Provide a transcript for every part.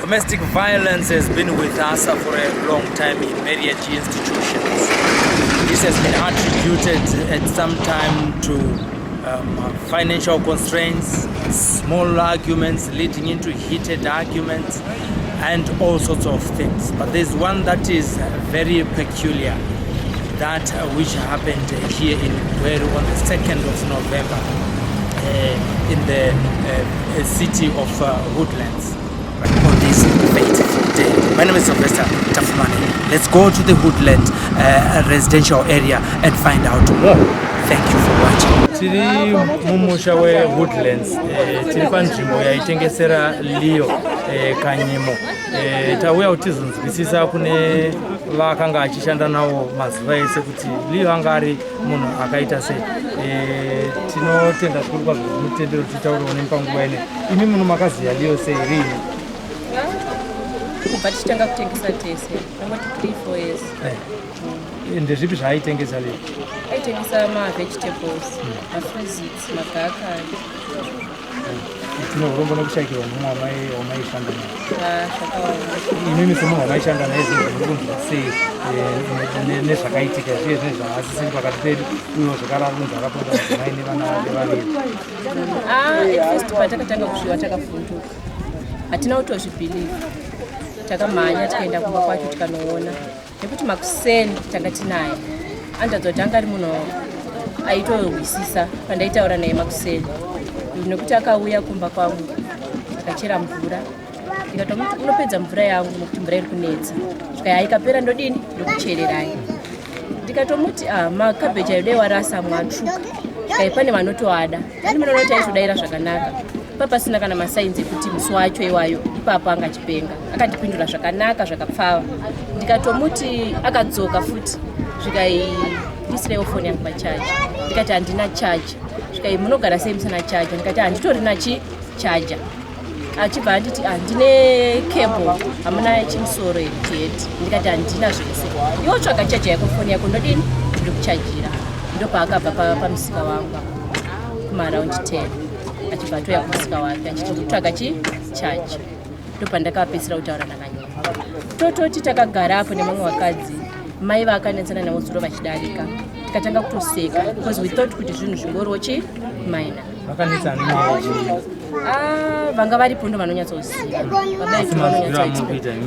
Domestic violence has been with us for a long time in marriage institutions. This has been attributed at some time to financial constraints, small arguments leading into heated arguments, and all sorts of things. But there's one that is very peculiar, that which happened here in Gweru on the 2nd of November in the city of Woodlands. On this fateful day. My name is Silvester. Let's go to the Woodland residential area and find out more. Thank you for watching. Tiri mumusha we Woodlands. Tiri panzvimbo yaitengesera Leo Kanyimo. Tauya kutizonzwisisa kune vakanga achishanda nawo mazuva ese kuti Leo anga ari munhu akaita sei. Tinotenda zvikuru kwazvo mutendero titaurawo nepanguva ine. Imi munhu makaziya Leo sei rini? Kubva tichitanga kutengesa tese nangoti 3-4 years. Ndezvipi zvaaitengesa Leo? Aitengesa ma-vegetables, ma-fruits, magaka. Tinorombo nekushakirwa nomwe wamaishanda naye. Zvakawanda. Imimi semunhu wamaishanda naye zvinhu zviri kunzwa sei nezvakaitika zviye zvinhu zvaasisiri pakati pedu uyewo zvakararunza akaponda mudzimai nevana vaviri. At first patakatanga kusviva takavhunduka. Hatina kutozvibhiliva. Takamhanya tikaenda kumba kwacho tikanoona nekuti makuseni tanga tinaye andadzwa kuti anga ari munhu aitorwisisa pandaitaura naye makuseni nekuti akauya kumba kwangu akachera mvura ndikatomuti unopedza mvura yangu nekuti mvura iri kunetsa svikaya ikapera ndodini ndokuchererai ndikatomuti makabheji aidai warasa mwatsvuka svikai pane vanotoada ani munonoti aizvodaira zvakanaka papasina kana masainzi ekuti musi wacho iwayo ipapo anga achipenga akandipindura zvakanaka zvakapfava ndikatomuti akadzoka futi svikai ndisirewo foni yangu pachaji ndikati handina chaja svikai munogara sei musina chaja ndikati handitorina chichaja achibva anditi handine cable hamuna chimusoro yeti ndikati handina zvese iwo tsvaga chaja yako foni yako ndodini ndikuchajira ndopaakabva pamusika wangu kumaraundi 10 achibva atoya kumusika wake achitotsvaga chichaja ndopandakapedzisira kutaura naKanyimo tototi takagara apo nemamwe vakadzi mai vakanetsana navo zuro vachidarika tikatanga kutoseka because we thought kuti zvinhu zvingoriwo chimaina vanga varipo ndo vanonyatsoziva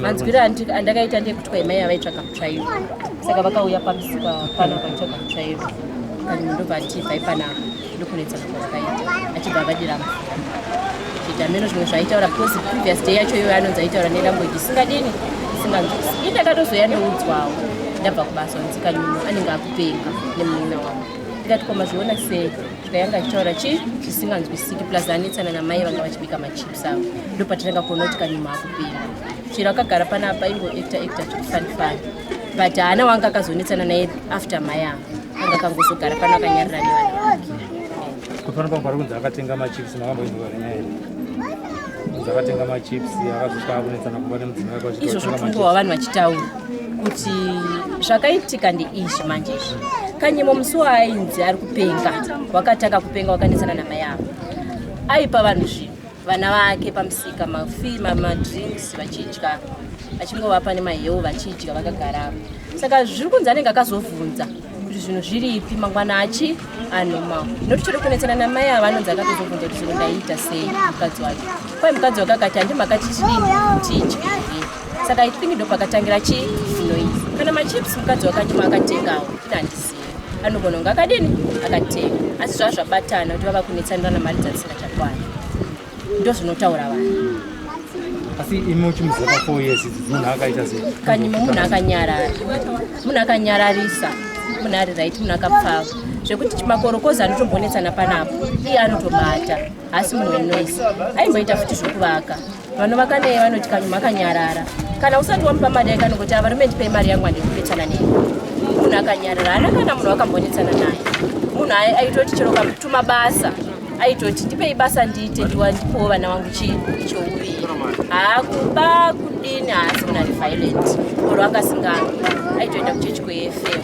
manzwiro andakaita ndekuti kwai mai avaitsvaka mutsvairo saka vakauya pamusika pano vakaitsvaka mutsvairo Kanyimo ndobva achibva panapa ndokunetsa zvakaita achibva vadira mvura hameno zvimwe zvaitaura because previous day yacho iyoyo anonzi aitaura nelanguage isingadini isinganzwisi indakatozoya ndoudzwawo ndabva kubasa wanzi Kanyimo anenge akupenga nemunina wavo ndikati koma zviona sei zvikayanga achitaura zvisinganzwisiki plus anetsana namai vanga vachibika machips avo ndopatitanga kuona kuti Kanyimo akupenga chero akagara panapa ingoacta chifanifani but haana wanga akazonetsana naye after mai avo anga akangozogara pano akanyarira nevana vake. Kupana pambari kunzi akatenga machips makamboizwa nyaya here akatenga machips akazosvika akunetsana kumba nemudzimai wake izvo zvopfungwa vanhu vachitaura kuti zvakaitika ndeizvi manje izvi Kanyimo musi waainzi ari kupenga wakatanga kupenga wakanetsana namai avo aipa vanhu zvinhu vana vake pamusika madrinks vachidya achingovapa nemahewu vachidya vakagarapo saka zviri kunzi anenge akazobvunza kuti zvinhu zviripi mangwana achi anoma noti chiri kunetsana namai ava anonzi akatozobvunza kuti zvinhu ndaita sei mukadzi wake kwai mukadzi wake akati handimakatitidini kutidya saka I think ndopakatangira chizvino izvi kana machips mukadzi waKanyimo akatengawo inhandisiya anogona kunge akadini akatenga asi zvava zvabatana kuti vava kunetsanira namari dzatisingachakwani ndo zvinotaura vanhu. Asi imi uchimuziva pa 4 years munhu akaita sei? Kanyimo munhu akanyararisa munhu ari right munhu akapfava zvekuti makorokoza anotombonetsana panapo iye anotobata asi munhu wenoise aimboita futi zvokuvaka vanovaka naye vanoti Kanyimo akanyarara kana usati wamupa mari yake anongoti avarume ndipei mari yangu handiri kunetsana neni munhu akanyarara haana kana munhu wakambonetsana naye munhu aitoti chero kamutuma basa aitoti ndipei basa ndiite ndiwandipowo vana vangu chouviri haakuba kudini haasi munhu ari violent oro akasingana aitoenda kuchechi kweFM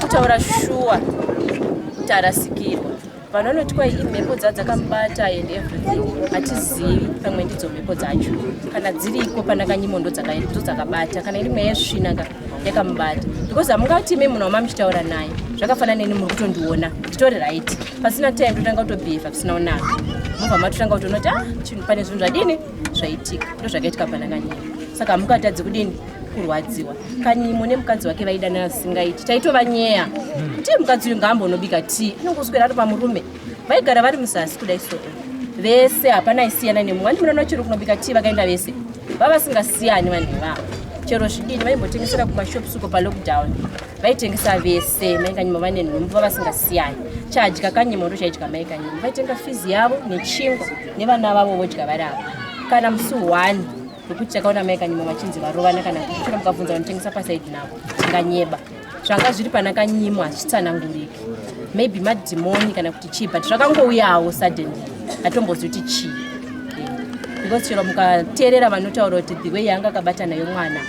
kutaura shuwa tarasikirwa vanonoti kwai imhepo dzakamubata and everything hatizivi pamwe ndidzo mhepo dzacho kana dziriko pana Kanyimo ndo dzakabata kana iri mweya yesvina yakamubata because hamungati ime munhu wama muchitaura naye zvakafanana neni muri kutondiona titori right pasina time totanga kutobhevha kusina unaka mubva matotanga kutonoti chinhu pane zvinhu zvadini zvaitika ndo zvakaitika pana Kanyimo saka hamukatadzi kudini kurwadziwa. Kanyimo nemukadzi wake vaidanana singaiti taitova nyeya kuti mukadzi uyu ngaambonobika tii inongoswera ari pamurume vaigara vari musasi kudai so vese hapana isiyana nemumwe munoona chero kunobika tii vakaenda vese vavasingasiyani vanhu ivavo chero zvidini vaimbotengesera kumashops uko palockdown vaitengesa vese mai Kanyimo vane nhumbu vavasingasiyani chadya Kanyimo ndo chaidya mai Kanyimo vaitenga fizi yavo nechingwa nevana vavo vodya vari apa kana musi 1 nokuti takaona mai Kanyimo vachinzi varovana kana kuchira mukabvunza vanotengesa pasaidi navo tinganyeba zvanga zviri pana Kanyimo hazvitsananguriki maybe madhimoni kana kuti chii but zvakangouyawo suddenly hatombozi kuti chii because chero mukateerera vanotaura kuti the way yanga akabata nayo mwana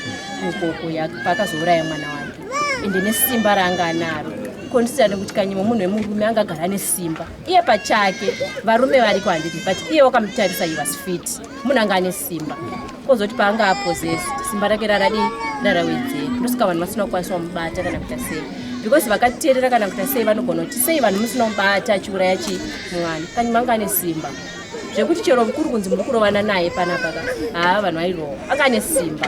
ukoko pakazouraya mwana wake ende nesimba raanga anaro konsisana kuti Kanyimo munhu wemurume anga agara nesimba iye pachake varume variko 100 but iye wakamutarisa he was fit munhu anga ane simba kozoti paanga apozesi simba rake rarawedzeka ndosika vanhu vasina kukwanisa kumubata kana kuita sei because vakateerera kana kuita sei vanogona kuti sei vanhu musina kumubata achiuraya mwana Kanyimo anga ane simba zvekuti chero mukuru kunzi muri kurovana naye panapa vanhu vairowa anga ane simba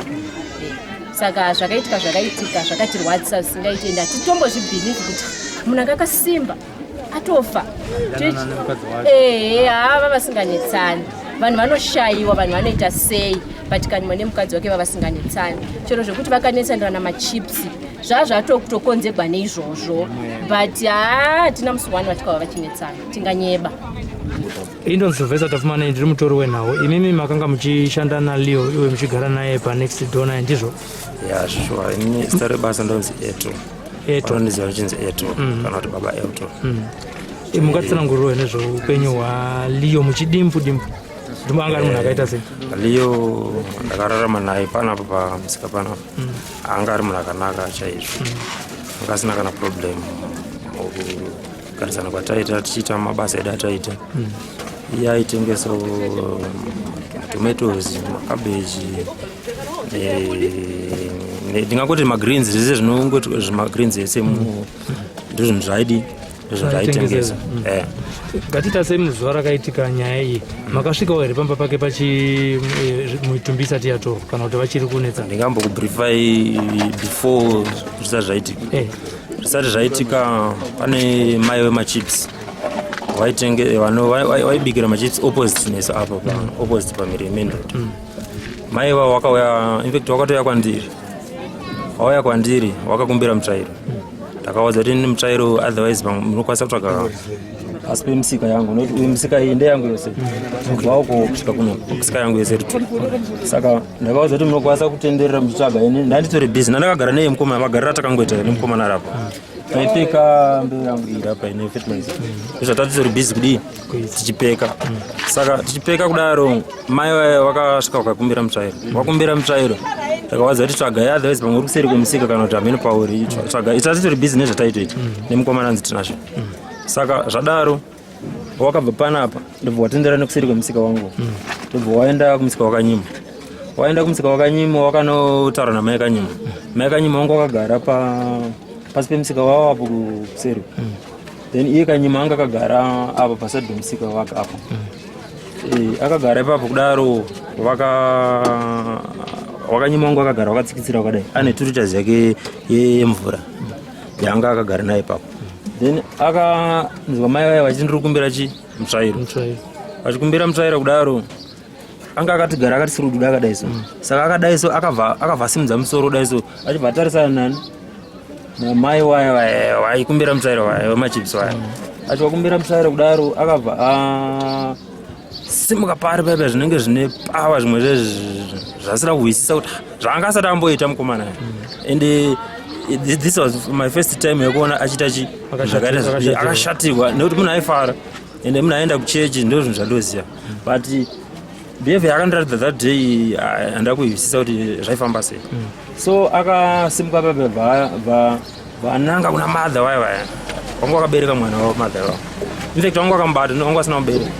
saka zvakaitika zvakatirwadzisa singaiti ende hatitombozvibhilivi kuti munhu anga akasimba atofa vavasinganetsani vanhu vanoshayiwa vanhu vanoita sei but Kanyimo nemukadzi wake vavasinganetsani chero zvokuti vakanetsanira namachips zvazvatokonzegwa neizvozvo but hatina musi 1 vatikava vachinetsana tinganyeba. Indon Silvester tafumana ndiri mutori wenhau imimi makanga muchishanda naLeo iwe muchigara naye panext door naye ndizvo sure ini stare basa ndonzi eto ndizvo vachinzi eto kana kuti baba eto mungatsanangurira nezveupenyu hwaLeo muchidimpu ndimo anga ari munhu akaita sei Leo ndakararama naye panapa pamusika panapa anga ari munhu akanaka chaizvo akasina kana problem kugarisana kwataita tichiita mabasa edu ataita iye aitengesa tomatoes makabeji ndingangoti magreens zvese zvinongoti zvimagreens ese ndozvinhu zvaidi zvaitengesa ngatita semuzuva rakaitika nyaya iyi makasvikawo here pamba pake muitumbi isati yatorwa kana kuti vachiri kunetsa ndingambokubriefai before zvisati zvaitika zvisati zvaitika pane mai wemachips waibikira machips opposite nesu apa opposite pamiri yemain road mai wavo wakauya infact wakatouya kwandiri wakakumbira mutsvairo ndakaudza kuti mutsvairo otherwise munokwanisa kutsvaga pasi pemisika yangu nokuti misika iyi ndeyangu yose kubvauko kusvika kuno misika yangu yose saka ndakaudza kuti munokwanisa kutenderera muchitsvaga ini ndanditori busy ndandakagara neye mukomana magarira takangoita nemukomana rapo taipeka mbeu yangu iyi rapa ine fitments zvatatisori busy kudii tichipeka saka tichipeka kudaro mai wakasvika wakakumbira mutsvairo wakumbira mutsvairo ndakaudza kuti tsvagai otherwise pamwe uri kuseri kwemisika kana kuti hameno pauri tsvaga itatitori busy nezvataitoita nemukomana nzi tinazvo saka zvadaro wakabva panapa ndobva watendera nekuseri kwemusika wangu ndobva waenda kumusika wakanyimo wakanotaura namai Kanyimo wangu wakagara pasi pemusika wavo apo kuseri then iye Kanyimo anga akagara apa paside pemusika wake apo akagara ipapo kudaro Wakanyimo wangu akagara wakatsikitsira wakadai ane turitazi yake yemvura yanga akagara naye ipapo then akanzwa mai vaye vachindikumbira mutsvairo vachikumbira mutsvairo kudaro anga akatigara akati sirududa akadaiso saka akadaiso akabva asimudza musoro daiso achibva atarisana nani namai waye vaikumbira mutsvairo waye wemachips waye achivakumbira mutsvairo kudaro akabva simuka pari paipa zvinenge zvine pawa zvimwe zvasira kuhwisisa kuti zvanga asati amboita mukomana and this was my first time yekuona achiita akashatirwa nekuti munhu aifara ende munhu aenda kuchechi ndo zvinhu zvandoziva but behavior yakandiratidza that day handa kuhwisisa kuti zvaifamba sei so akasimuka paipa vananga kuna madha waya wangu wakabereka mwana wao mother wao. In fact wangu wakambata wangu asina mubereka.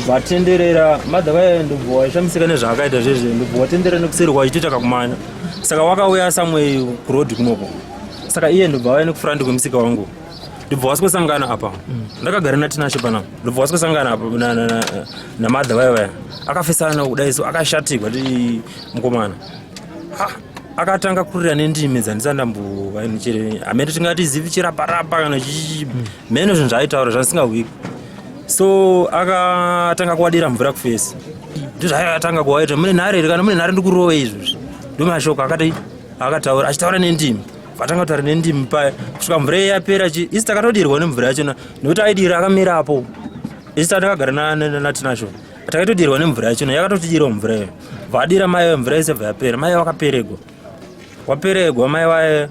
Vatenderera mother wao ndobva waishamisika nezvaakaita zvezve ndobva watenderera nekuseri kwachiita kakumanya. Saka wakauya somewhere kuroad kunoko. Saka iye ndobva wauya nekufront kwemusika wangu. Ndobva wasingosangana apa. Ndakagara natinashe pana. Ndobva wasingosangana apa na mother wao. Akafesana kudai so akashatirwa ndi mukomana. Akatanga kurira nendimi dzandisandambo vainochere amene tingati zivi chiraparapa kana meno zvinhu zvaaitaura zvandisingahwiki. So akatanga kuwadira mvura kufesi. Ndozvaakatanga kuwaita mune nhare here kana mune nhare ndikurowe izvozvi. Ndomashoko akataura achitaura nendimi. Vatanga kutaura nendimi paya kusvika mvura yapera isi takatodirwa nemvura yachona nekuti aidira akamira apo. Isi takagara natinasho. Takatodirwa nemvura yachona yakatotidirwa mvura iyo. Vadira mai mvura yese yapera mai wakaperegwa. Waperegwa mai wae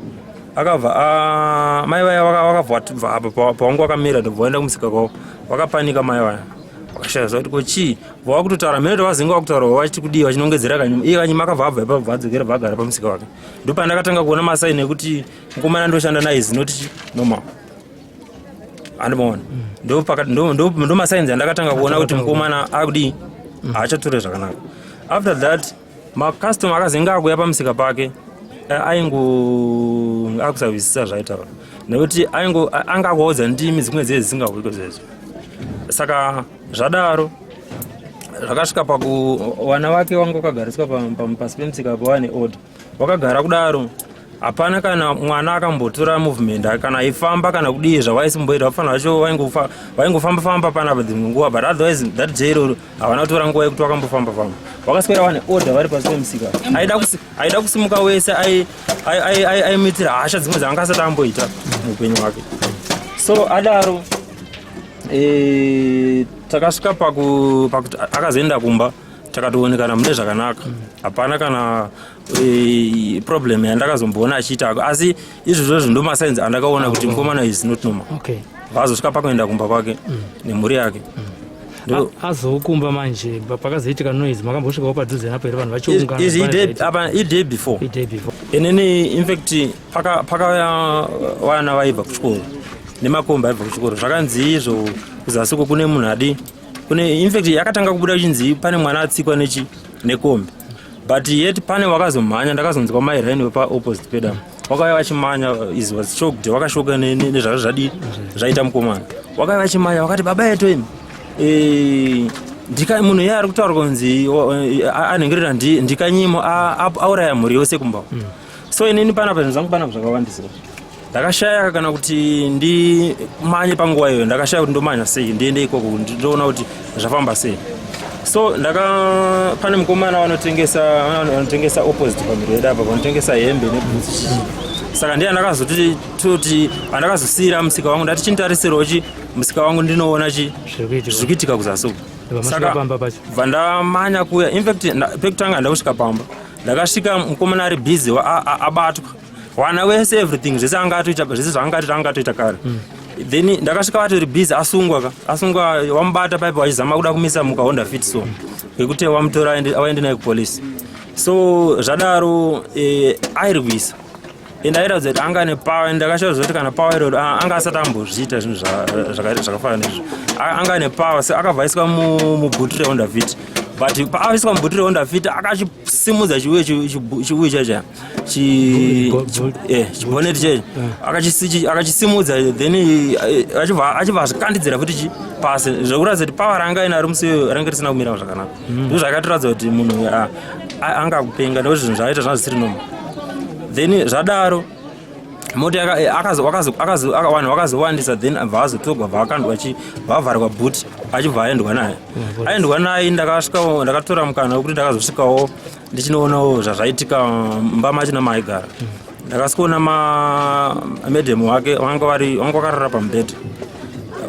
akabva mai wae wakabva apa pawangu wakamira ndobvoenda kumusika kwavo wakapanika mai wae wakashaya kuti kochi vava kutotaura mene tavazinga wakutaura wachiti kudiwa chinongedzera Kanyimo iye Kanyimo akabva abva ipapo vadzokera vagara pamusika wake ndopandakatanga kuona masaini ekuti mukomana ndoshanda naye zinoti normal andimaona ndo masaini andakatanga kuona kuti mukomana akudi achatora zvakanaka. After that makastoma akazenga akuya pamusika pake akusavizisa zvaitaura nekuti anga akuudza ndimi dzimwe dzese dzisingahwiko zvezvo. Saka zvadaro zvakasvika pakuwana wake wanga wakagariswa pasi pemusika pawane order wakagara kudaro hapana kana mwana akambotora movement kana aifamba kana kudii zvawaisimboita vafanira vacho vaingofamba-famba panapa dzimwe nguva but otherwise that jail havana kutora nguva yekuti wakambofamba wakaswera wane order vari pasi pemusika aida kusimuka wese aimitira hasha dzimwe dzaangasati amboita muupenyu hwake. So adaro takasvika pakuti akazoenda kumba takatoonekana mune zvakanaka hapana kana problem yandakazomboona achiita asi izvozvo ndo masainzi andakaona kuti mukomana is not normal. Vazosvika pakuenda kumba kwake nemhuri yake. Azokumba manje pakazoitika noise makambosvikawo padhuze napo here vanhu vachiungana. Day before inini in fact pakauya vana vaibva kuchikoro nemakomba aibva kuchikoro zvakanzi izvo kuzasuko kune munhu adi kune in fact yakatanga kubuda chinzi pane mwana atsikwa nekombi but yet pane wakazomhanya ndakazonzwa mairaini wepa opposite pedam wakauya vachimanya is was shocked wakashoka nezvazvo zvadi zvaita mukomana wakauya vachimanya wakati baba yetu imi munhu iye ari kutaura kunzi anhengerera ndikanyimo auraya mhuri yose kumbawo. So inini panapa zvinhu zvangu panapa zvakawandisira ndakashaya kana kuti ndimanye panguva iyoyo ndakashaya kuti ndomanya sei ndiende ikoko ndoona kuti zvafamba sei. So pane mukomana vanotengesa opposite pamhiri yedu apa vanotengesa hembe nebhutsi. Saka ndiye ndakazoti andakazosiyira musika wangu ndati chintarisirwochi musika wangu ndinoona zviri kuitika kuzasuku. Saka vandamanya kuya in fact pekutanga ndakusvika pamba ndakasvika mukomana ari busy abatwa wana wese everything zvese zvangatoita kare. Then ndakasvika vatori busy asungwa wamubata paipo vachizama kuda kumisa mukahonda fit so ngekuti wamutora aende naye kupolisi. So zvadaro airi kuisa ndaira kuti anga nepower ndakashaya kuti kana power iro anga asati ambozviita zvinhu zvakafanana nezvo anga nepower se akabva iswa mubhutu rehonda fit but paaiswa mubhutu rehonda fit akachisimudza chiuye chacha chiboneti checho akachisimudza then achibva azvikandidzira futi pasi zvekuratidza kuti power ranga inaro musiyo ranga risina kumira zvakanaka. Ndo zvakatiratidza kuti munhu anga kupenga nekuti zvinhu zvaaita zvanga zvisiri normal. Then zvadaro moti vanhu vakazowandisa then vazotogwa vakandwa vavharwa bhuti achibva aendwa naye ndakatora mukana wekuti ndakazosvikawo ndichinoonawo zvazvaitika mumba machina maaigara ndakasikuona madhemu wake vanga vakarara pamubhedha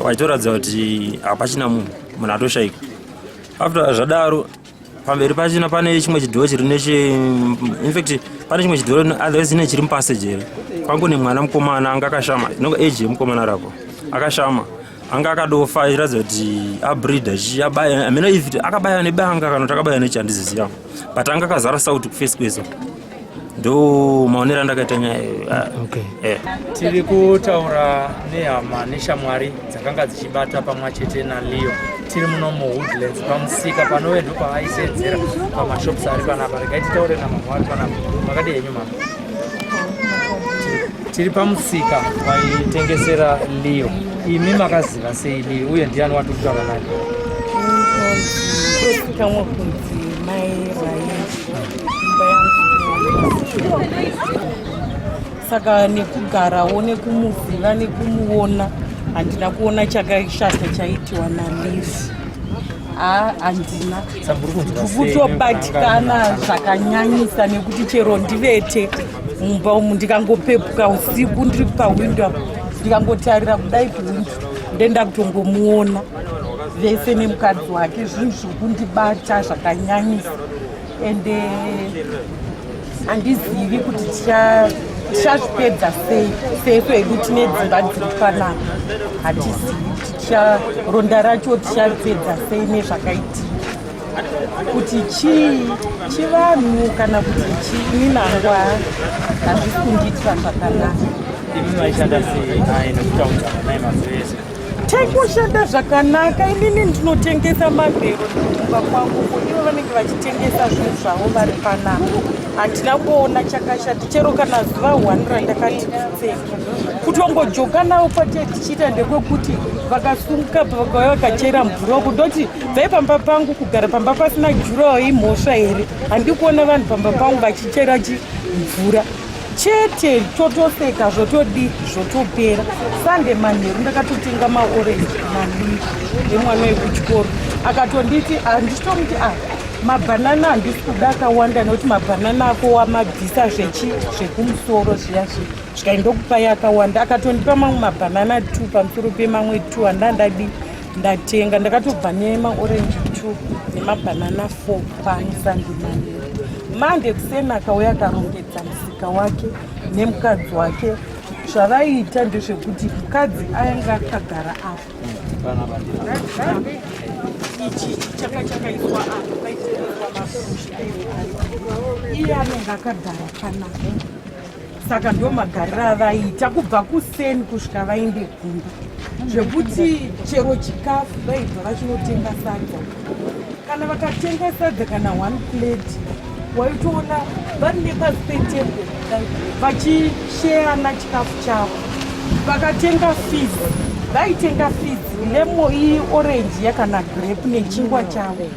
vachitoratidza kuti hapachina munhu atoshayika. After zvadaro pamberi pachina pane chimwe chidhoo chiri in fact pane chimwe chidhoo otherwise ine chiri mupaseji here pangu nemwana mukomana anga akashama inonga age yemukomana rapo akashama anga akadofa achiratidza kuti abreeda hameno if akabaya nebanga kana kuti akabaya nechandiziziva but anga akazara sauti kufesi kweso ndo maonero andakaita nyaya. Tiri kutaura nehama neshamwari dzakanga dzichibata pamwe chete naLeo. Tiri muno muwoodlands pamusika panowedu pavaisedzera pamashops ari panapa. Regai titaure namama vari panapa. Makadi henyu mama? Tiri pamusika vaitengesera Leo. Imi makaziva sei Leo uye ndiani wati kutaura naye? Kamwe kunzi mai saka nekugarawo nekumuziva nekumuona handina kuona chakashata chaitiwa naLevi. Handina kutobatikana zvakanyanyisa nekuti chero ndivete mumba umu ndikangopepuka usiku ndiri pawindo ndikangotarira kudai kuwindo ndenda kutongomuona vese nemukadzi wake zvinhu zvokundibata zvakanyanyisa ende handizivi kuti tichazvipedza sei sesu edu tine dzimba dziri panapa. Hatizivi kuti ronda racho ticharipedza sei nezvakaitika kuti chivanhu kana kuti chini nangwa handisi kundiitira zvakanaka. Imi maishanda sei naye nekutaurana naye mazuva ese? Taikushanda zvakanaka. Inini ndinotengesa mabhero kumba kwangu, ivo vanenge vachitengesa zvinhu zvavo vari panapa. Handina kuona chakashata chero kana zuva 100 ndakati kupfeka kutongojoka navo kwate tichiita ndekwekuti vakasunguka pa vakauya vakachera mvura uku ndoti bvai pamba pangu kugara pamba pasina jurawo imhosva here. Handi kuona vanhu pamba pangu vachichera mvura chete totoseka zvotodi zvotopera. Sande manheru ndakatotenga maorenji maviri emwana wekuchikoro akatonditi handitomuti mabhanana handisi kuda akawanda nekuti mabhanana ako wamabvisa zvekumusoro zviya zvikaindokupai akawanda. Akatondipa mamwe mabhanana 2 pamusoro pemamwe 2 handandadi ndatenga. Ndakatobva nemaorenji 2 nemabhanana 4 panisande manheru. Mande kusena akauya akarongedza musika wake nemukadzi wake. Zvavaiita ndezvekuti mukadzi ainge akagara apo. Ichi chakaiswa apo paitengeswa mafusha iye anenge akagara panapa. Saka ndo magariro avaiita kubva kuseni kusvika vainde gumba zvekuti chero chikafu vaibva vachinotenga sadza. Kana vakatenga sadza kana 1 plate waitoona vari nepasi petebhuru vachisheyana chikafu chavo. Vakatenga fizi vaitenga fizi lemo orenji yakana grape nechingwa chavo.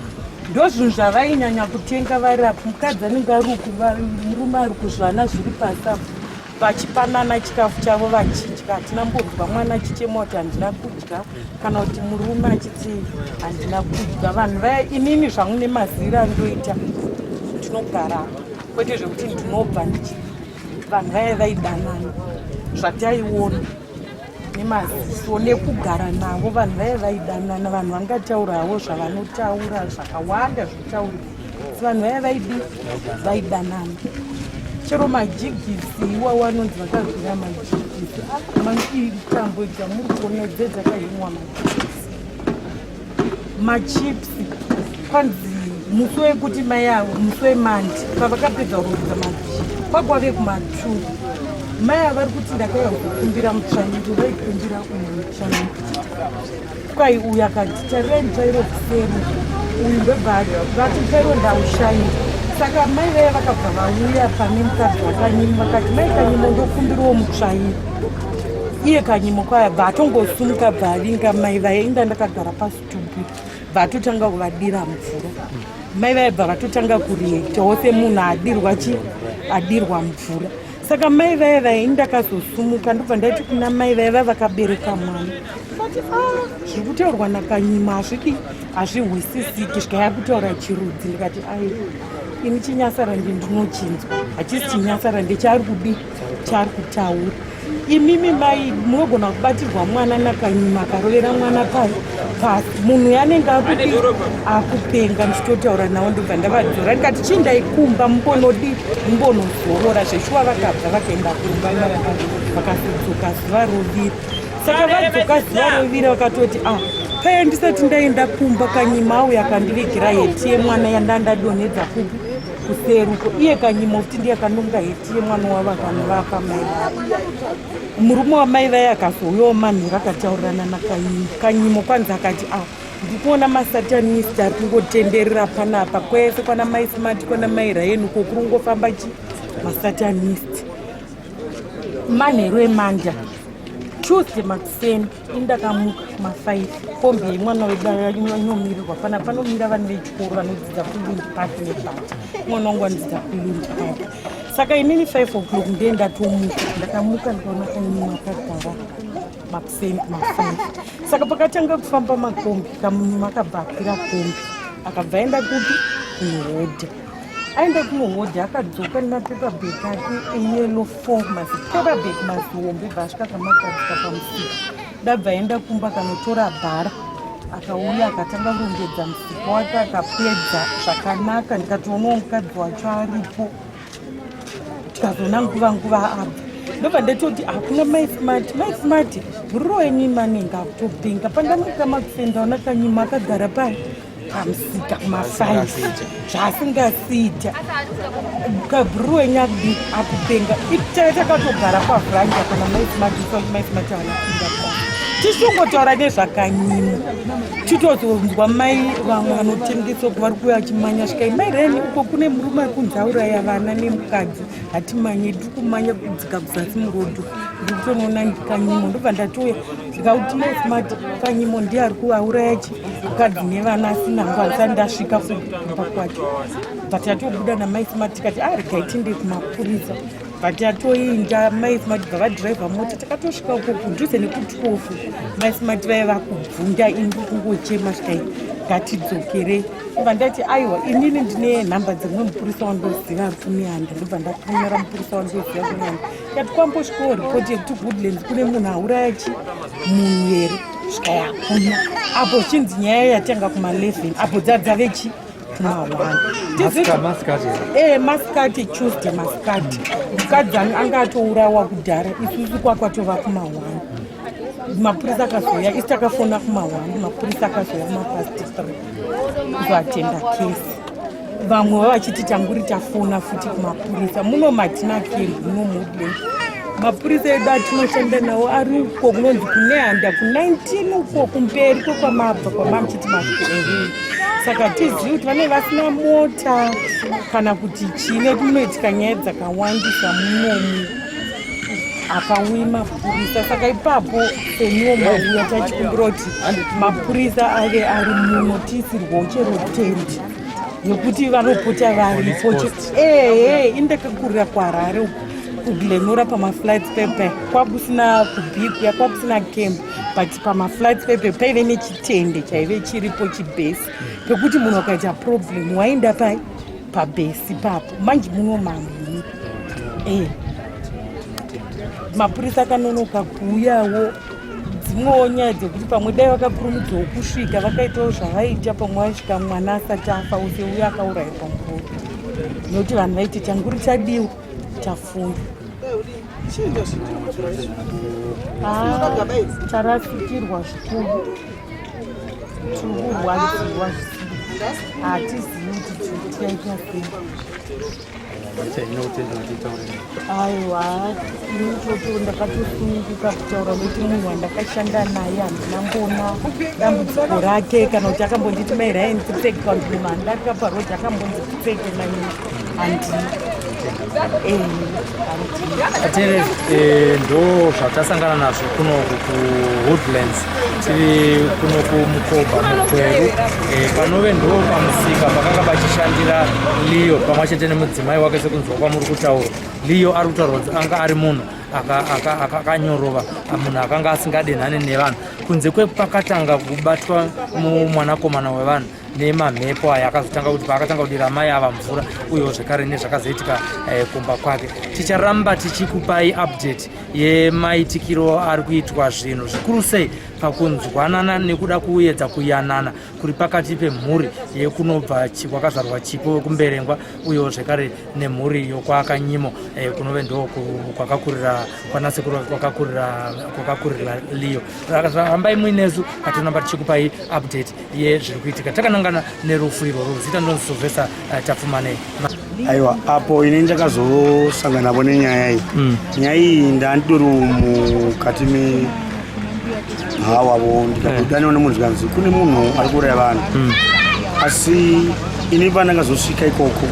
Ndo zvinhu zvavainyanya kutenga vari apo. Mukadzi anenge ari uku murume ari kuzvana zviri pasi vachipanana chikafu chavo vachidya. Hatina mbonzwa mwana achichema kuti handina kudya kana kuti murume achiti handina kudya. Vanhu vaya inini zvangu nemazira andoita tinogara kwete zvekuti ndinobva vanhu vaya vaidanana zvataiona nemaziso nekugara navo. Vanhu vaya vaidanana. Vanhu vangataurawo zvavanotaura zvakawanda zvitaurwa. Vanhu vaya vaidanana. Chero majigisi iwawo anonzi vakazvira majigisi. Mangitambo dzamuri kuona dzakahinwa majigisi. Machipsi kwanzi musi wekuti mai avo musi wemandi pavakapedza kurodza machipi kwagwave kuma2 mai avo vari kuti ndakauya kukumbira mutsvanyiru vaikumbira uyu mutsvanyiru kwai uyu akati tarirai mutsvairo kuseri uyu ndobvati mutsvairo ndaushaira. Saka mai vaya vakabva vauya pane mukadzi waKanyimo vakati mai Kanyimo ndokumbirawo mutsvairo. Iye Kanyimo kwaya bvatongosumuka bvavinga mai vaya inda ndakagara pasitupi vatotanga kuvadira mvura. Mai vaibva vatotanga kureektawo semunhu adirwa mvura. Saka mai vaya vainda akazosumuka ndobva ndaiti kuna mai vaya vakabereka mwana zviri kutaurwa naKanyimo hazvihwisisiki zvikaya kutaura chirudzi. Ndikati ini chinyasarande ndinochinzwa hachisi chinyasarande chaari kutaura. Imimi mai munogona kubatirwa mwana naKanyimo akarovera mwana pasi. Munhu yanenge akupenga ndichitotaura nawo ndobva ndavadzora ndikati chindaikumba mumbonozorora zveshuwa vakabva vakaenda kumba vakazodzoka zuva rovira. Saka vadzoka zuva rovira vakatoti paya ndisati ndaenda kumba Kanyimo auya akandivigira heti yemwana yandandadonedza kuseruko iye Kanyimo kuti ndiye akanonga heti yemwana wavakana vakamai murume wamai vaya akazouyawo manhero akataurirana naKanyimo kwanza akati ndikuona masatanist ari kungotenderera panapa kwese kwana mai smart kwana mai raenu ko kuri kungofamba masatanist manhero emanda Tuesday makuseni indakamuka ma5 kombi yemwana wedainomirirwa pana panomira vanhu vechikoro vanodzidza kulindi pati nepati mwana wangu anodzidza kulindi pati saka inini 5 o'clock ndiye ndatomuka ndakamuka ndikaona Kanyimo akagara makuseni ma5 saka pakatanga kufamba makombi Kamunyu akabva akwira kombi akabva aenda kupi kunohodha aenda kunohodha akadzoka nemapeperbag ake eyellow 4 mazipeperbag mazihombe bvasvika kamagadzika pamusika dabva aenda kumba akanotora bhara akauya akatanga kurongedza musika wake akapedza zvakanaka ndikatoonawo mukadzi wacho aripo tikazona nguva abva ndobva ndetoti hakuna mai smart muriro wenyu manenga akutopinga pandamuka makusenda ona Kanyimo akagara pamusika kuma5 zvasingasiita kabhuru wenyu akupenga takatogara pavhuranja kana mai smart vanopinda tichongotaura nezvaKanyimo titozonzwa mai vamwe vanotengesa vari kuuya vachimanya svikai mai reni uko kune murume ari kunzauraya vana nemukadzi hatimanye tiri kumanya kudzika kuzasi murodho ndiri kutonoona ndiKanyimo ndobva ndatouya ndikauti mai smart Kanyimo ndiye ari kuauraya mukadzi nevana asina ngwanisa ndasvika kumba kwake bati atobuda namai smart tikati regai tiende kumapurisa bati atoinda mai smart bva vadhiraivha mota takatosvika uko kudhuze neku12 mai smart vaiva kubvunda indi kungochema svikai ngatidzokerei ndobva ndati aiwa inini ndine nhamba dzemumwe mupurisa wandoziva ari kumihanda ndobva ndatumira mupurisa wandoziva kumihanda kati kwambosvikawo ripoti yekuti Goodlands kune munhu auraya munhu here svikai hakuna apo chinzi nyaya yatanga kuma11 apo dzadzavechi masikati Tuesday masikati mukadzi anga atourawa kudhara isusu kwakwatova kuma1 mapurisa akazoya isi takafona kuma1 mapurisa akazoya kuma1 kuzoatenda kesi vamwe vachiti tanguri tafona futi kumapurisa muno matina keri muno Woodlands mapurisa edu atinoshanda nawo ari uko kunonzi kunehanda ku19 uko kumberi kwekwamabva kwamamuchiti mazvii saka tizivi kuti vane vasina mota kana kuti chine kunoitika nyaya dzakawandisa munomu akauyi mapurisa saka ipapo seniwo mahuya tachikumbira kuti mapurisa ave ari muno tiisirwawo chero tendi yekuti vanopota varipo indakakurira kuHarare uku kuglenora pamaflights pepe kwakusina kubhikuya kwakusina camp but pamaflights pepe paive nechitende chaive chiripo chibhesi pekuti munhu akaita problem waenda pabhesi papo manje muno mamhuri mapurisa akanonoka kuuyawo dzimwewo nyaya dzekuti pamwe dai vakapurumudzawo kusvika vakaitawo zvavaita pamwe vasvika mwana asati afa use uye akaurayirwa mvura nokuti vanhu vaiti tanguri tadiwa tafunda tarasikirwa zvikuru tirikurwadziwa hatizivi kuti tiyaita aiwa ini toto ndakatosununguka kutaura nokuti munhu wandakashanda naye handina mbona dambudziko rake kana kuti akambonditi mairaini ndipfeke kaundima handakaparoti akambondipfeke naini handina atere ndo zvatasangana nazvo kuno kuWoodlands tiri kuno kumukoba mukweru panove ndo pamusika pakanga pachishandira Liyo pamwe chete nemudzimai wake sekunzwa kwamuri kutaura Liyo ari kutaura kuti anga ari munhu akanyorova munhu akanga asingadenhane nevanhu kunze kwepakatanga kubatwa mwanakomana wevanhu nemamhepo aya akazotanga kuti paakatanga kudira mai ava mvura uyewo zvekare nezvakazoitika kumba kwake ticharamba tichikupai update yemaitikiro ari kuitwa zvinhu zvikuru sei pakunzwanana nekuda kuedza kuyanana kuri pakati pemhuri yekunobva kwakazvarwa Chipo wekumberengwa uyewo zvekare nemhuri yokwaKanyimo kunove ndo kwakakurira kwanasekuru kwakakurira Liyo. Rambai muinesu atonamba tichikupai update yezviri kuitika takanangana nerufu irworwo zita ndonzi Silvester tafumane. aiwa apo ine ndakazosangana napo nenyaya iyi nyaya iyi ndandori mukati mehawawo ndikabuda neone munhu zvikanzi kune munhu ari kuuraya vanhu asi ini pandakazosvika ikoko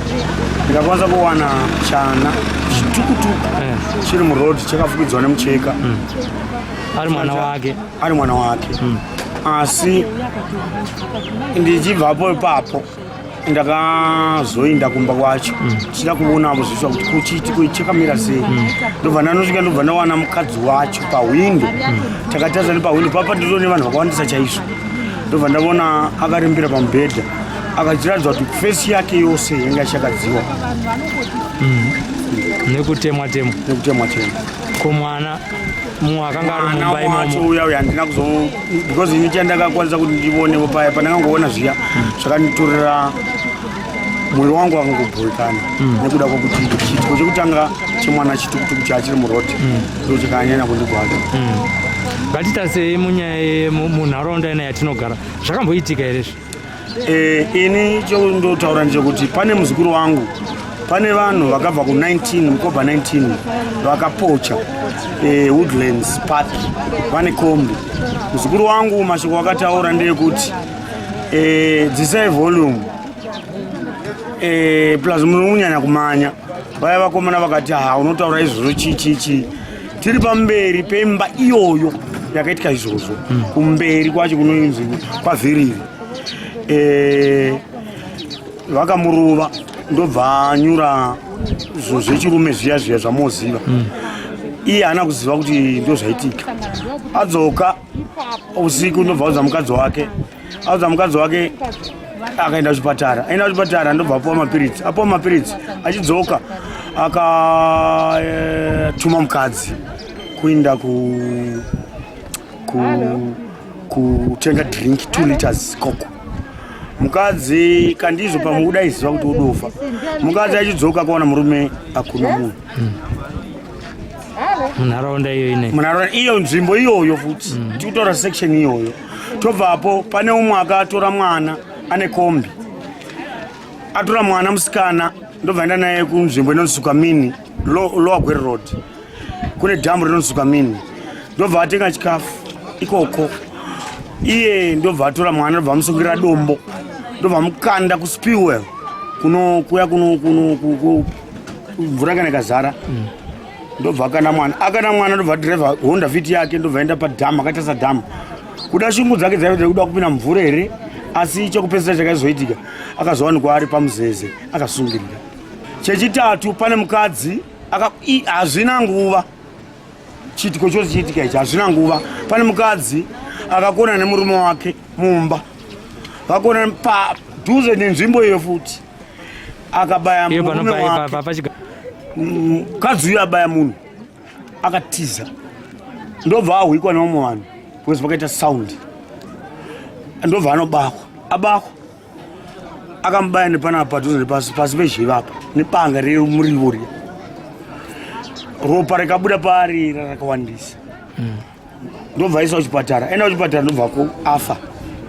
ndikakwanisa kuwana chana chitukutuku chiri murodi chakafukidzwa nemucheka ari mwana wake asi ndichibvapo ipapo ndakazoenda kumba kwacho tichida kuonapo zviswa kuti kuchiti chakamira sei ndobva ndanosvika ndobva ndawana mukadzi wacho pawindo takataza nepawindo papa nditone vanhu vakawandisa chaizvo ndobva ndaona akarembera pamubhedha akachiratidza kuti fesi yake yose yanga ichakadziwa nekutemwa kumwana akanga ari mumba imomo uya handina kuzo because ini chandakakwanisa kuti ndionewo paya pandakangoona zviya zvakanditorera mwoyo wangu wakangobhurikana nekuda kwokuti chitiko chekutanga chemwana chitukutuku chachiri muroti ndo chakanyanya kundigwadza. Ngatitasei munyaya munharaunda ina yatinogara zvakamboitika here? Ini chokundotaura ndechekuti pane muzukuru wangu, pane vanhu vakabva ku19 mukoba 19 vakapocha Woodlands Park vane kombi. Muzukuru wangu mashoko wakataura ndeyekuti dzisai volume plus munyanya kumanya. Vaya vakomana vakati unotaura izvozvo chichichi tiri pamberi pemba iyoyo yakaitika izvozvo kumberi kwacho kunoinzi kwavhiriri. Vakamuruva ndobva anyura zvechirume zviya zviya zvamoziva. Iye haana kuziva kuti ndozvaitika. Adzoka usiku ndobva audza mukadzi wake. Audza mukadzi wake akaenda kuchipatara. Aenda kuchipatara ndobva apuwa mapiritsi. Apuwa mapiritsi achidzoka akatuma mukadzi kuenda kutenga drink 2 liters koko. Mukadzi kandizo pamuda iziva kuti udofa. Mukadzi achidzoka akaona murume akuna munhu. Munharaunda iyo ine. Munharaunda iyo nzvimbo iyoyo futi. Tikutora section iyoyo. Tobvapo pane umwe akatora mwana ane kombi. Atora mwana musikana ndobva enda naye kunzvimbo inonzi Mini, Lower Gwere Road. Kune dhambu rinonzi Mini. Ndobva atenga chikafu ikoko. Iye ndobva atora mwana ndobva amusungirira dombo. Ndobva mukanda kuspewell kuya mvura kana ikazara. Ndobva akana mwana ndobva driver Honda Fit yake ndobva enda padhamu akatasa dhamu. Kuda shungu dzake dzaida kuda kupinda mvura here asi chokupedzisira chakazoitika akazowanikwa ari pamuzeze akasungirira. Chechitatu pane mukadzi hazvina nguva chitiko chose chiitika ichi hazvina nguva. Pane mukadzi akakona nemurume wake mumba. Vakona padhuze nenzvimbo iyo futi akabaya murume wake. Mukadzi uyu abaya munhu akatiza ndobva ahwikwa neumwe vanhu because vakaita sound. Ndobva abakwa akamubaya nepanapa padhuze pasi pezhivapa nepanga remurivo riya. Ropa rikabuda paari rakawandisa. Ndobva aisa kuchipatara. Enda kuchipatara ndobva afa.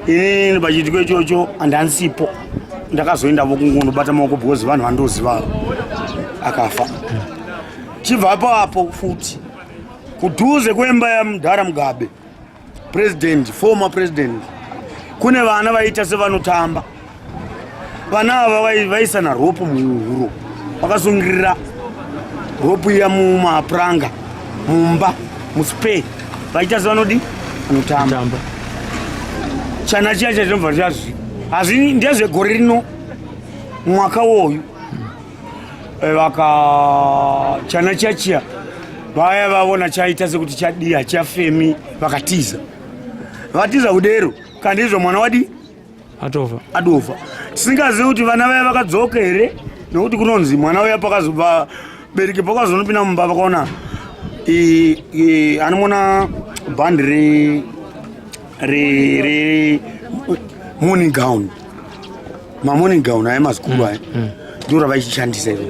Ini pachitiko ichocho handansipo. Ndakazoendavo kungondobata maoko because vanhu vandoziva akafa. Chibva apo futi kudhuze kwemba yaMudhara Mugabe president, former president, kune vana vaita sevanotamba. Vana ava vaisana ropu muhuro vakasungirira ropu iya mumapuranga mumba muspe vaita sevanodi vanotamba. Chana chiya chatinobva chazvi hazvi ndezvegore rino mwaka woyu chana chiya vaya vaona chaita sekuti chadiya chafemi vakatiza udero kandizvo mwana wadi atofa. Tisingazivi kuti vana vaya vakadzoka here nekuti kunonzi mwana uya pakazobva bereke pakazonopinda mumba vakaona anomona bhandi re morning gown, morning gown aya mazikuru aya ndo ravaichishandisa iro.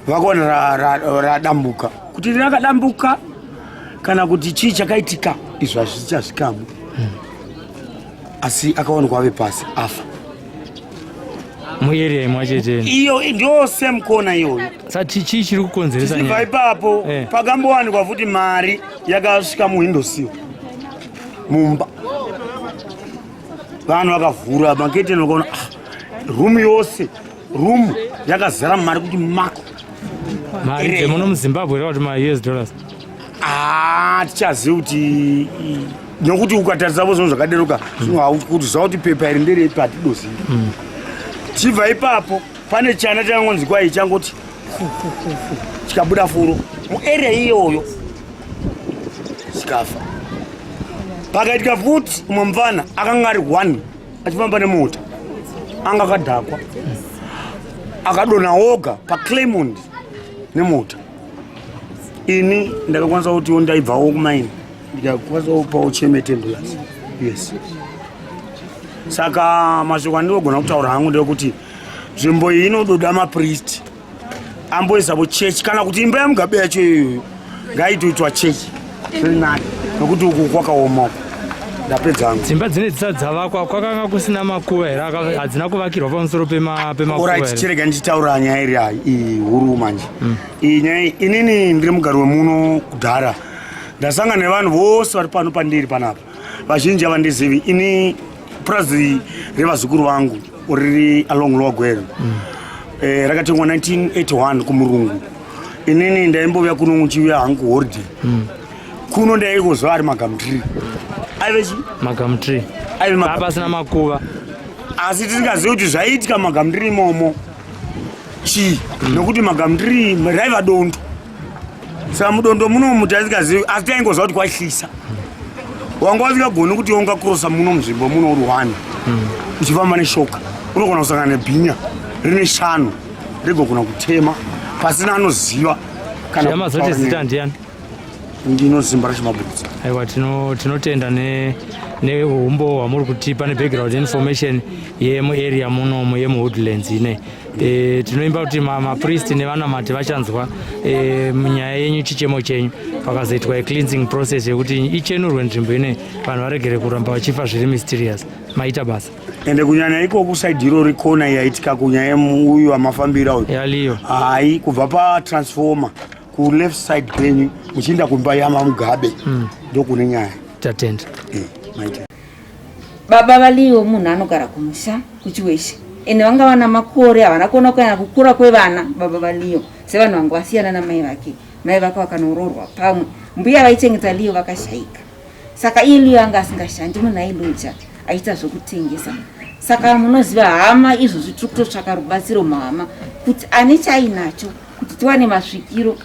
Vakaona radambuka kuti rakadambuka kana kuti chii chakaitika izvo hazvichazvikamwe. Asi akawanikwa ave pasi afa. muarea imwachete iyo ndio same kona iyoyo. sati chii chiri kukonzeresa nyaya Chibva ipapo pakambowanikwa futi mari yakasvika muwindosill mumba, vanhu vakavhura maketeni vakaona rumu yose rumu yakazara mari kuti mako mari dzemuno muzimbabwe reva kuti ma$US. Tichaziva kuti nokuti ukatarisapo zvinhu zvakaderuka kuti zva kuti pepa iri nderepi hatidozivi. Chibva ipapo pane chana changonzi kwai changoti chikabuda furo muarea iyoyo chikafa. Pakaitika futi umwe mufana akanga ari 1 achifamba nemota anga akadhakwa akadonha oga paClaymont nemota. Ini ndakakwanisa kuti ndaibvawo kumaini ndikakwanisa kupawo chemete $10. Yes. Saka mashoko andinogona kutaura hangu ndekuti nzvimbo iyi inododa mapriest amboisapo chechi kana kuti imba yamugabe yacho iyoyo ngaitoitwa chechi zviri nani nokuti uku kwakaoma uku. Ndapedza hangu. Dzimba dzine dzisati dzavakwa kwakanga kusina makuva here hadzina kuvakirwa pamusoro pemakuva here? Chirega ndichitaura nyaya iri iyi huru manje. Iyi nyaya inini ndiri mugari wemuno kudhara ndasangana nevanhu vose vari pano pandiri panapa vazhinji havandizivi. Ini purazi revazukuru vangu riri along Lwagwero rakatengwa 1981 kumurungu. Inini ndaimbouya kuno muchiuya hangu holiday kuno ndaingozva ari magamtree aivechi magamtree pasina makuva asi tisingazivi kuti zvaiitika magamtree imomo chii nokuti magamtree raiva dondo. Saka mudondo munomu taisingazivi asi taingozva kuti kwahlisa wanga wasingagoni kuti ungakurosa muno munzvimbo muno uri 1 uchifamba neshoka unogona kusangana nebhinya rine 5 rigogona kutema pasina anoziva. Kana zita ndiani? Ndinozimba rachimabhutsa. Aiwa, tinotenda neumbo hwamuri kutipa nebackground information yemuarea munomu yemuwoodlands ine. Tinoimba kuti mapriest nevanamati vachanzwa munyaya yenyu chichemo chenyu pakazoitwa cleansing process yekuti ichenurwe nzvimbo ine vanhu varegere kuramba vachifa zviri mysterious. Maita basa ende kunyanya ikoko side irori kona yaitika kunyaya uyu amafambira uyu yaliyo hai kubva patransformer ku left side kwenyu muchienda kumba yama mugabe ndokune nyaya tatenda. Maita baba valiyo munhu anogara kumusha kuchiweshe ende vanga vana makore havana kuona kunyanya kukura kwevana. Baba valiyo sevanhu vanga vasiyana namai vake, mai vake vakanourorwa pamwe, mbuya vaichengeta liyo vakashayika. Saka iye liyo anga asingashandi munhu ailoja aita zvokutengesa. Saka munoziva hama izvozvi tiri kutotsvaka rubatsiro muhama kuti ane chainacho kuti tiwane masvikiro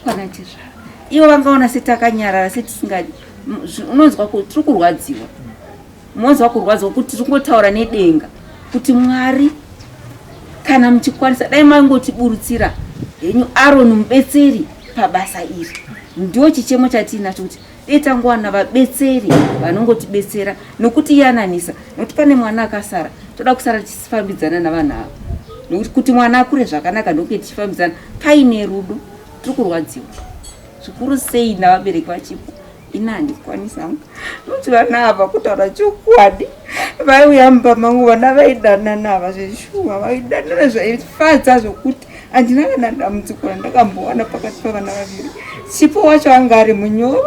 kwana chezvaro. Ivo vangaona setakanyarara setisingadi. Unonzwa kuti tiri kurwadziwa, munonzwa kurwadziwa kuti tiri kungotaura nedenga kuti Mwari kana muchikwanisa dai mangotiburutsira henyu Aroni mubetseri pabasa iri. Ndiyo chichemo chatinacho kuti dai tangowana vabetseri vanongotibetsera nokuti yananisa nokuti pane mwana akasara toda kusara tichifambidzana navanhu ava nokuti kuti mwana akure zvakanaka ndokuti tichifambidzana paine rudo. Tiri kurwadziwa zvikuru sei navabereki vachipo. Ina handikwanisa nokuti vana ava kutaura chokwadi vaiuya mumba mangu vana vaidanana ava zveshuwa vaidanana zvaifadza zvokuti handina kana dambudziko randakambowana pakati pavana vaviri. Chipo wacho anga ari munyoro,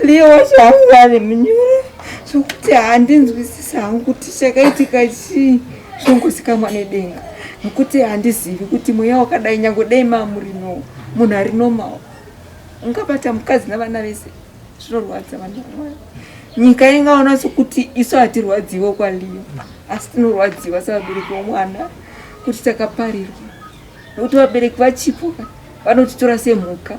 Liyo wacho anga ari munyoro zvokuti handinzwisisa hangu kuti chakaitika chii zvongozikamwa nedenga nokuti handizivi kuti mweya wakadai nyange dai mamurino munhu ari nomawo ungabata mukadzi navana vese zvinorwadza vanhu vaMwari. Nyika ingaona sokuti isu hatirwadziwo kwaliyo asi tinorwadziwa sevabereki vomwana kuti takaparirwa nokuti vabereki vachipo vanotitora semhuka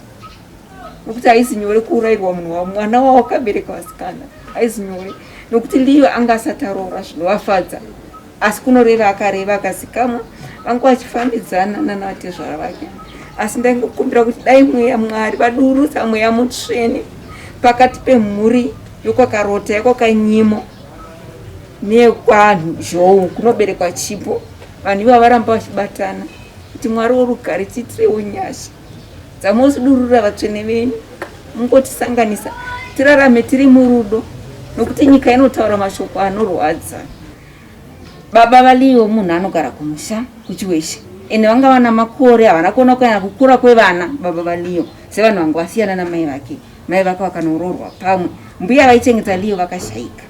nokuti haisi nyore kuurayirwa munhu wamwana wavo wakabereka vasikana haisi nyore nokuti Liyo anga asati aroora zvinovafadza asi kunoreva akareva akazikamwa vanga vachifambidzana nanavatezvara vake. Asi ndaingokumbira kuti dai mweya Mwari vadurutsa mweya mutsvene pakati pemhuri yokwakarota yakwakanyimo nekwanhu zhou kunoberekwa Chipo. Vanhu ivo varamba vachibatana kuti Mwari worugare tiitirewo nyasha dzamozidurura vatsvene venyu mungotisanganisa tirarame tiri murudo nokuti nyika inotaura mashoko anorwadza. baba valiwo munhu anogara kumusha kuchiweshe ende vanga vana makore havana kuona kunyanya kukura kwevana baba valiwo sevanhu vanga vasiyana namai vake mai vake vakanourorwa pamwe mbuya vaichengeta liyo vakashayika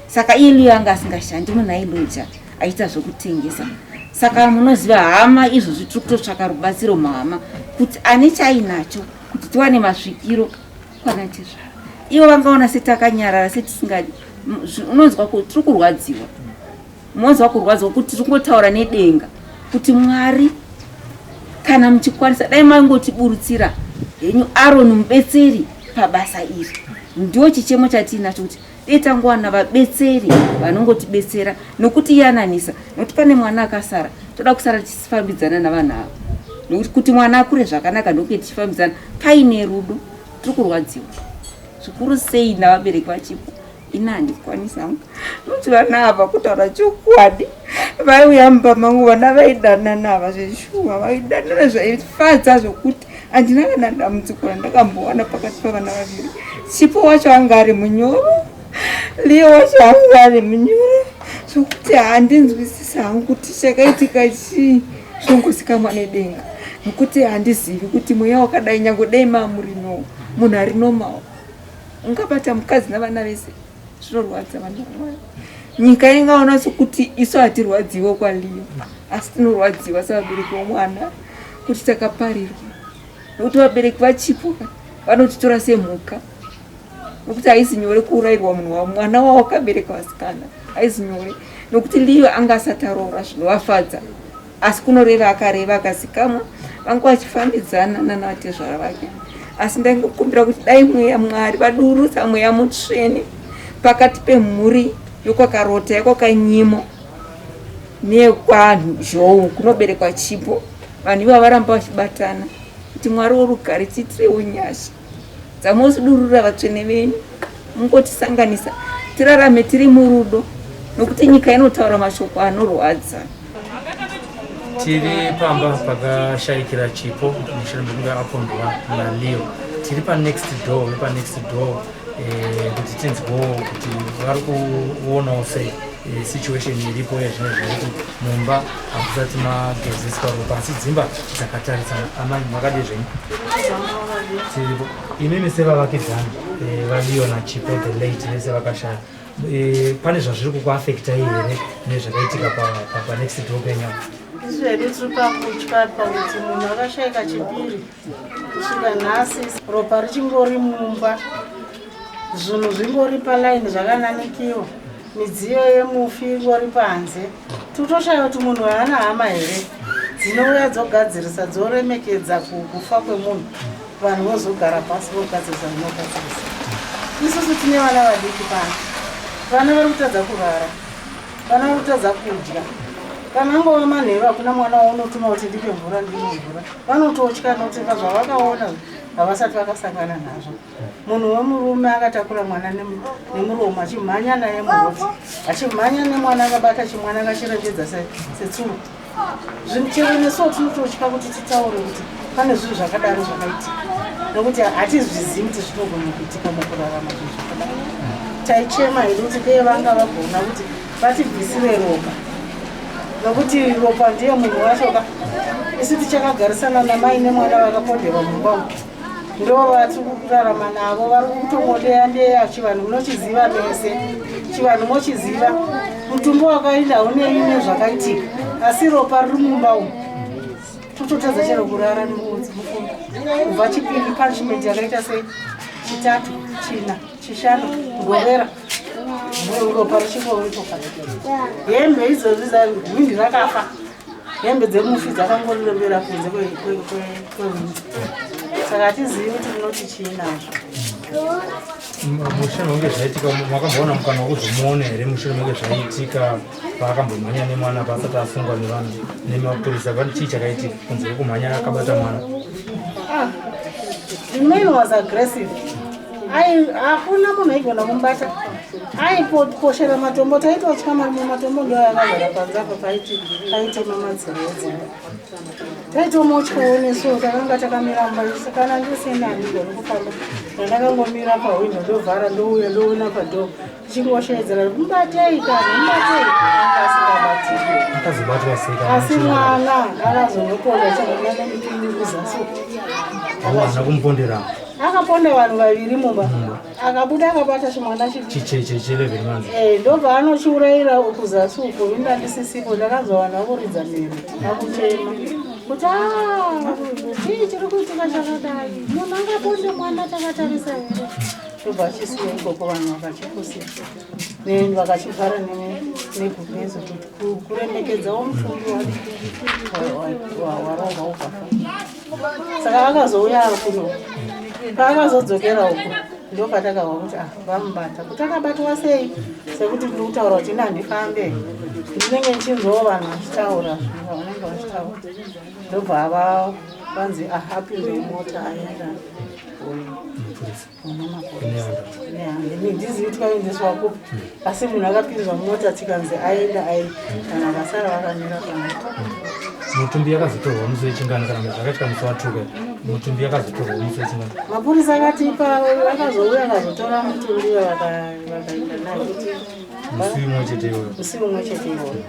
saka iye liyo anga asingashandi munhu ailoja aita zvokutengesa saka munoziva hama izvozvi tiri kutotsvaka rubatsiro muhama kuti ane chainacho kuti tiwane masvikiro kwana tizvaro ivo vangaona setakanyarara setisingadi unonzwa kuti tiri kurwadziwa munonzwa kurwadziwa kuti tiri kungotaura nedenga kuti Mwari kana muchikwanisa dai mangotiburutsira henyu Aroni mubetseri pabasa iri ndio chichemo chatinacho kuti detangowana vabetseri vanongotibetsera nokuti yananisa nokuti pane mwana akasara toda kusara tichifambidzana navanhu ava nokuti kuti mwana akure zvakanaka ndokuti tichifambidzana paine rudo tiri kurwadziwa zvikuru sei navabereki vachipo ina handikwanisa nokuti vana ava kutaura chokwadi vaiuya mumba mangu vana vaidanana ava zveshuwa vaidanana zvaifadza zvokuti handina kana dambudziko randakambowana pakati pavana vaviri Chipo wacho anga ari munyoro Liyo wacho anga ari munyoro zvokuti handinzwisisa hangu kuti chakaitika chii zvongozikamwa nedenga nokuti handizivi kuti mweya wakadai nyange dai mamurino munhu ari nomawo ungabata mukadzi navana vese zvinorwadza vanhu vaMwari nyika ingaona sokuti isu hatirwadziwo kwaliyo asi tinorwadziwa sevabereki vomwana kuti takaparirwa nokuti vabereki vachipo vanotitora semhuka nokuti haisi nyore kuurayirwa munhu wamwana wavo wakabereka vasikana haisi nyore nokuti liyo anga asati aroora zvinovafadza asi kunoreva akareva akazikamwa vanga vachifambidzana nanavatezvara vake asi ndaingokumbira kuti dai mweya Mwari vadurutsa mweya mutsvene pakati pemhuri yokwakarota yakwakanyimo nekwanhu zhou kunoberekwa Chipo vanhu ivo varamba vachibatana kuti Mwari worugare tiitirewo nyasha dzamozidurura vatsvene venyu mungotisanganisa tirarame tiri murudo nokuti nyika inotaura mashoko anorwadza. Tiri pamba pakashayikira Chipo mushure mekunge apondwa naLeo tiri next door kuti tinzwewo kuti vari kuonawo sei situation iripo yazvinezvo kuti mumba hamusati magezeswa ropa asi dzimba dzakatarisana. Amai makadi zvenyu tiripo imimi sevavakidzana vaLeo naChipo the late vese vakashaya pane zvazviri kukuafektai here nezvakaitika panext door penyama? Izvedu tiri pakutya pakuti munhu akashayika chipiri kusvika nhasi ropa richingori mumba zvinhu zvingori palaini zvakananikiwa midziyo yemufi ingori panze totoshaya kuti munhu haana hama here dzinouya dzogadzirisa dzoremekedza kufa kwemunhu vanhu vozogara pasi vogadzirisa zvinogadzirisa. Isusu tine vana vadiki pano vana vari kutadza kurara vana vari kutadza kudya kana angova manheru hakuna mwana waunotuma kuti ndipe mvura mvura vanototya nokuti zvavakaona havasati vakasangana nazvo. Munhu wemurume akatakura mwana nemuromo achimhanya naye muroti achimhanya nemwana akabata chimwana akachirembedza setsuro chero nesuwo tinototya kuti titaure kuti pane zvinhu zvakadaro zvakaitika nokuti hatizvizivi kuti zvinogona kuitika mukurarama zvakadaro. Taichema hedu kuti dei vanga vagona kuti vatibvisire ropa nokuti ropa ndiye munhu wacho isu tichakagarisana namai nemwana vakaponderwa mumba ndo vatiri kurarama navo vari kutongodeya chivanhu munochiziva mese chivanhu mochiziva mutumbo wakaenda haunei nezvakaitika asi ropa riri mumba umu tototadza chero kurara nemuvudzi mufunga kubva chipiri punishment yakaita sei chitatu china chishanu ngorera ropa richingoritoka hembe izvozvi zvindi rakafa hembe dzemufi dzakangorembera kunze kwehunzi saka hatizivi kuti munoti chii nazvo. Mushure mekunge zvaitika makamboona mukana wekuzomuona here mushure mekunge zvaitika paakambomhanya nemwana paasati asungwa nevanhu nemapurisa pane chii chakaitika kunze kwekumhanya akabata mwana? The man was aggressive. Hakuna munhu aigona kumubata aiposhera matombo taitotya matombo ndo akagara panze apa paitema madziro edzimba taitomotyawo nesu takanga takamira mumba kana ndisina ndigoni kufamba ndakangomira pahwindo ndovhara ndouya ndoona padho chingosheedzera mubatei kana mubatei akazobatwa sei asi mwana akazonoponda chingana nemipiniruzasuku mwana kumupondera akaponda vanhu vaviri mumba akabuda akabata chimwana chicheche 11 months ndobva anochiurayira kuzasuku indandisisipo ndakazowana kuridza miri akutema kuti chii chiri kuitika chakadai munhu angaponde mwana takatarisa here ndobva achisiya ikoko vanhu vakachipusisa vakachivhara negubhezo kuti kuremekedzawo mutumbi warongwa ukafa saka akazouya kuno paakazodzokera uku ndopatakawa kuti vamubata kuti akabatwa sei sekuti ndikutaura kuti ndandifambe ndinenge nchinzwawo vanhu vachitaura vanenge vachitaura ndobva ava vanzi apinde mota aenda ndizivi tikaendeswa kupi asi munhu akapinzwa mota tikanzi aenda kana vasara vakamira pana mutumbi yakazotorwa musi wechingano kana zvakaita musi watuka mutumbi yakazotorwa musi wechingano mapurisa akatipa akazouya akazotora mutumbi vakaenda naye kuti musi umwe chete iwoyo musi umwe chete iwoyo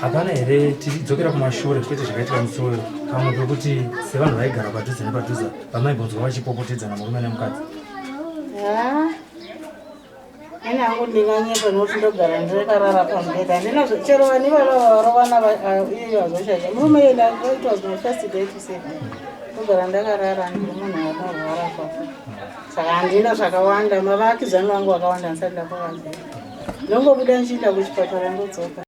hapana here tidzokera kumashure kwete zvakaitika musi uyo pamwe pekuti sevanhu vaigara padhuze nepadhuze vamaibvunzwa vachipopotedzana murume nemukadzi ine hangu ndinganyepa nokuti ndogara ndirekarara pamubhedha handina chero vani varovana iye vazoshaisha murume yena it was my first day to see ndogara ndakarara ndiri munhu akarwara papo saka handina zvakawanda mavakidzani vangu vakawanda ndisati ndakuvanzira ndongobuda nchiinda kuchipatara ndodzoka